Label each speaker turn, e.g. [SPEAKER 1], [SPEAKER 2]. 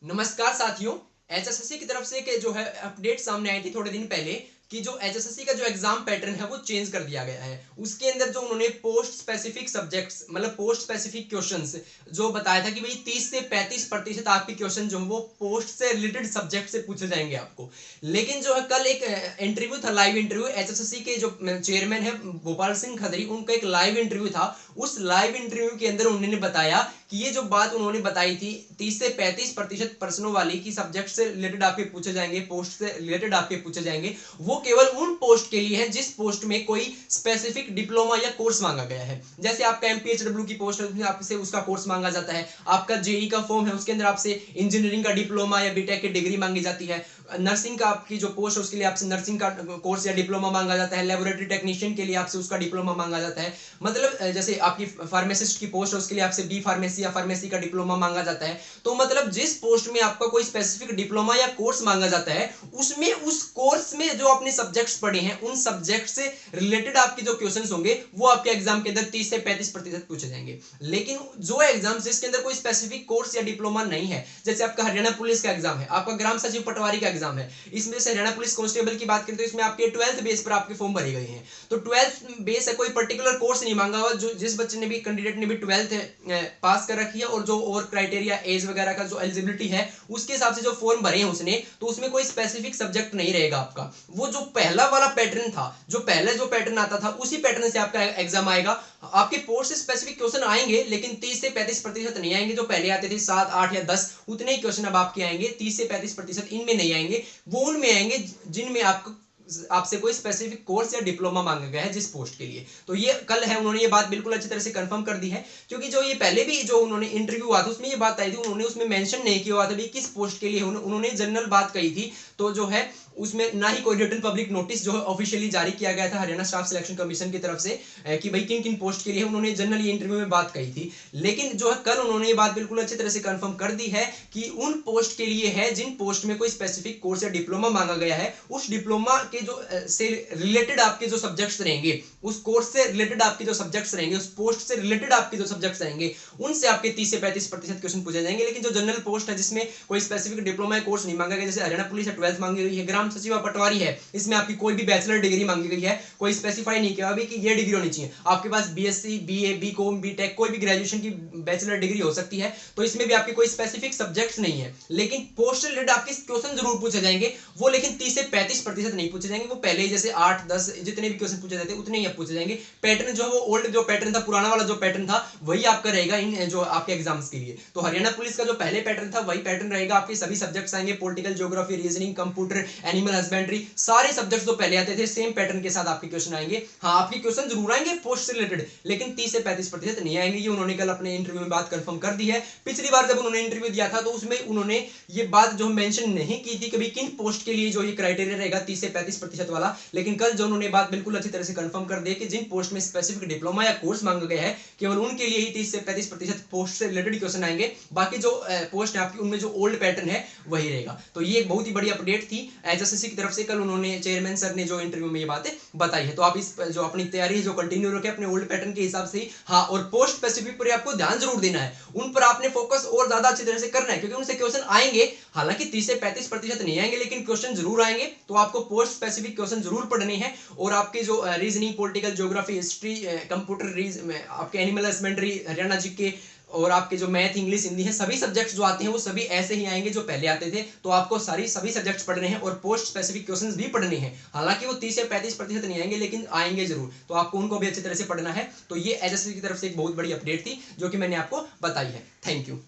[SPEAKER 1] नमस्कार साथियों। एचएसएससी की तरफ से एक जो है अपडेट सामने आई थी थोड़े दिन पहले कि जो एचएसएससी का जो एग्जाम पैटर्न है वो चेंज कर दिया गया है। उसके अंदर जो उन्होंने पोस्ट स्पेसिफिक सब्जेक्ट्स मतलब पोस्ट स्पेसिफिक क्वेश्चंस जो बताया था कि भाई 30 से 35% आपके क्वेश्चन जो है वो पोस्ट से रिलेटेड सब्जेक्ट से पूछे जाएंगे आपको। लेकिन जो है कल एक इंटरव्यू था, लाइव इंटरव्यू, एचएसएससी के जो चेयरमैन है भोपाल सिंह खदरी, उनका एक लाइव इंटरव्यू था। उस लाइव इंटरव्यू के अंदर उन्होंने बताया कि ये जो बात उन्होंने बताई थी 30 से 35% प्रश्नों वाली की सब्जेक्ट से रिलेटेड आपके पूछे जाएंगे, पोस्ट से रिलेटेड आपके पूछे जाएंगे, वो केवल उन पोस्ट के लिए है जिस पोस्ट में कोई स्पेसिफिक डिप्लोमा या कोर्स मांगा गया है। जैसे आपका एमपीएचडब्ल्यू की पोस्ट है, उसमें आपसे उसका कोर्स मांगा जाता है। आपका जेई का फॉर्म है, उसके अंदर आपसे इंजीनियरिंग का डिप्लोमा या बीटेक की डिग्री मांगी जाती है। नर्सिंग का आपकी जो पोस्ट है उसके लिए आपसे नर्सिंग का कोर्स या डिप्लोमा मांगा जाता है। लेबोरेटरी टेक्नीशियन के लिए आपसे उसका डिप्लोमा मांगा जाता है। मतलब जैसे आपकी फार्मासिस्ट की पोस्ट है उसके लिए आपसे बी फार्मेसी या फार्मेसी का डिप्लोमा मांगा जाता है। तो मतलब जिस पोस्ट में आपका कोई स्पेसिफिक डिप्लोमा या कोर्स मांगा जाता है, उसमें उस कोर्स में जो आपने सब्जेक्ट्स पढ़े हैं उन सब्जेक्ट से रिलेटेड आपके जो क्वेश्चंस होंगे वो आपके एग्जाम के अंदर 30 से 35% पूछे जाएंगे। लेकिन जो एग्जाम जिसके अंदर कोई स्पेसिफिक कोर्स या डिप्लोमा नहीं है, जैसे आपका हरियाणा पुलिस का एग्जाम है, आपका ग्राम सचिव पटवारी का एग्जाम है, इसमें से हरियाणा पुलिस कांस्टेबल की बात करें तो इसमें आपके 12th बेस पर आपके फॉर्म भरे गए हैं। तो 12th बेस है, कोई पर्टिकुलर कोर्स नहीं मांगा हुआ। जो जिस बच्चे ने भी कैंडिडेट ने भी 12th पास कर रखी है और जो और क्राइटेरिया एज वगैरह का जो एलिजिबिलिटी है उसके हिसाब से जो फॉर्म भरे हैं उसने, तो उसमें कोई स्पेसिफिक सब्जेक्ट नहीं रहेगा आपका। वो जो पहला वाला पैटर्न था, जो पहले जो पैटर्न आता था उसी पैटर्न से आपका एग्जाम आएगा। आपके पोस्ट से स्पेसिफिक क्वेश्चन आएंगे लेकिन 30 से 35% नहीं आएंगे। जो पहले आते थे 7, 8 या 10, उतने ही क्वेश्चन अब आपके आएंगे। 30 से 35% इनमें नहीं आएंगे, वो उनमें आएंगे जिनमें आपको आपसे कोई स्पेसिफिक कोर्स या डिप्लोमा मांगा गया है जिस पोस्ट के लिए। तो ये कल है, उन्होंने ये बात बिल्कुल अच्छी तरह से कंफर्म कर दी है। क्योंकि जो ये पहले भी जो उन्होंने इंटरव्यू हुआ था उसमें ये बात आई थी, उन्होंने उसमें मेंशन नहीं किया हुआ था किस पोस्ट के लिए, उन्होंने जनरल बात कही थी। तो जो है उसमें ना ही कोई रिटन पब्लिक नोटिस जो है ऑफिशियली जारी किया गया था हरियाणा स्टाफ सिलेक्शन कमीशन की तरफ से कि भाई किन किन पोस्ट के लिए उन्होंने जनरल इंटरव्यू में बात कही थी। लेकिन जो है कल उन्होंने ये बात बिल्कुल अच्छी तरह से कंफर्म कर दी है कि उन पोस्ट के लिए है जिन पोस्ट में कोई स्पेसिफिक कोर्स या डिप्लोमा मांगा गया है। उस डिप्लोमा के जो से रिलेटेड आपके जो सब्जेक्ट्स रहेंगे, उस कोर्स से रिलेटेड आपके जो सब्जेक्ट्स रहेंगे, उस पोस्ट से रिलेटेड आपके जो सब्जेक्ट्स रहेंगे, उनसे आपके 30 से 35% क्वेश्चन पूछे जाएंगे। लेकिन जो जनरल पोस्ट है जिसमें कोई स्पेसिफिक डिप्लोमा या कोर्स नहीं मांगा गया, जैसे हरियाणा पुलिस 12th मांगी गई है, ग्राम सचिव पटवारी है, इसमें आपकी कोई भी बैचलर डिग्री मांगी गई है, कोई स्पेसिफाई नहीं किया अभी कि ये डिग्री होनी चाहिए। आपके पास बीएससी, बीए, बीकॉम, बीटेक कोई भी ग्रेजुएशन की बैचलर डिग्री हो सकती है। तो इसमें भी आपके कोई स्पेसिफिक सब्जेक्ट्स नहीं है। लेकिन पोस्ट से रिलेटेड आपके क्वेश्चन जरूर पूछे जाएंगे, वो लेकिन 30 से 35% नहीं पूछे जाएंगे। वो पहले ही जैसे 8, 10 जितने भी क्वेश्चन पूछे जाते उतने ही अब पूछे जाएंगे। पैटर्न जो है वो ओल्ड जो पैटर्न था, पुराना वाला जो पैटर्न था वही आपका रहेगा इन जो आपके एग्जाम्स के लिए। तो हरियाणा पुलिस का जो पहले पैटर्न था वही पैटर्न रहेगा। आपके सभी सब्जेक्ट्स आएंगे, political, geography, reasoning, computer, animal husbandry, सारे सब्जेक्ट्स जो पहले आते थे सेम पैटर्न के साथ आपके क्वेश्चन आएंगे। हाँ, आपके क्वेश्चन जरूर आएंगे पोस्ट से रिलेटेड, लेकिन 30 से 35% नहीं आएंगे। ये उन्होंने कल अपने इंटरव्यू में बात कंफर्म कर दी है। पिछली बार जब उन्होंने इंटरव्यू दिया था तो उसमें उन्होंने ये बात जो मेंशन नहीं की थी कभी किन पोस्ट के लिए जो ये क्राइटेरिया रहेगा 30 से 35% वाला। लेकिन कल जो उन्होंने बात बिल्कुल अच्छी तरह से कंफर्म कर दी कि जिन पोस्ट में स्पेसिफिक डिप्लोमा या कोर्स मांगा गया है केवल उनके लिए ही 30 से 35% पोस्ट से रिलेटेड क्वेश्चन आएंगे। बाकी जो पोस्ट है आपकी उनमें जो ओल्ड पैटर्न है वही रहेगा। तो ये एक बहुत ही बड़ी अपडेट थी एचएसएससी की तरफ से। कल उन्होंने चेयरमैन सर ने जो इंटरव्यू में ये बातें बताई है। तो आप इस जो अपनी तैयारी है जो कंटिन्यू रखें अपने ओल्ड पैटर्न के हिसाब से ही। हाँ, और पोस्ट स्पेसिफिक पर आपको ध्यान जरूर देना है, उन पर आपने फोकस और ज्यादा अच्छी तरह से करना है, क्योंकि उनसे क्वेश्चन आएंगे। हालांकि 30 से 35% नहीं आएंगे लेकिन क्वेश्चन जरूर आएंगे। तो आपको पोस्ट स्पेसिफिक क्वेश्चन जरूर पढ़ने हैं। और आपके जो reasoning, political, geography, history, computer, आपके एनिमल हस्बेंड्री, हरियाणा जीके और आपके जो मैथ, इंग्लिश, हिंदी है, सभी सब्जेक्ट्स जो आते हैं वो सभी ऐसे ही आएंगे जो पहले आते थे। तो आपको सभी सब्जेक्ट्स पढ़ने हैं और पोस्ट स्पेसिफिक क्वेश्चंस भी पढ़ने हैं। हालांकि वो 30 से 35% नहीं आएंगे लेकिन आएंगे जरूर। तो आपको उनको भी अच्छी तरह से पढ़ना है। तो ये एचएसएससी की तरफ से एक बहुत बड़ी अपडेट थी जो कि मैंने आपको बताई है। Thank you.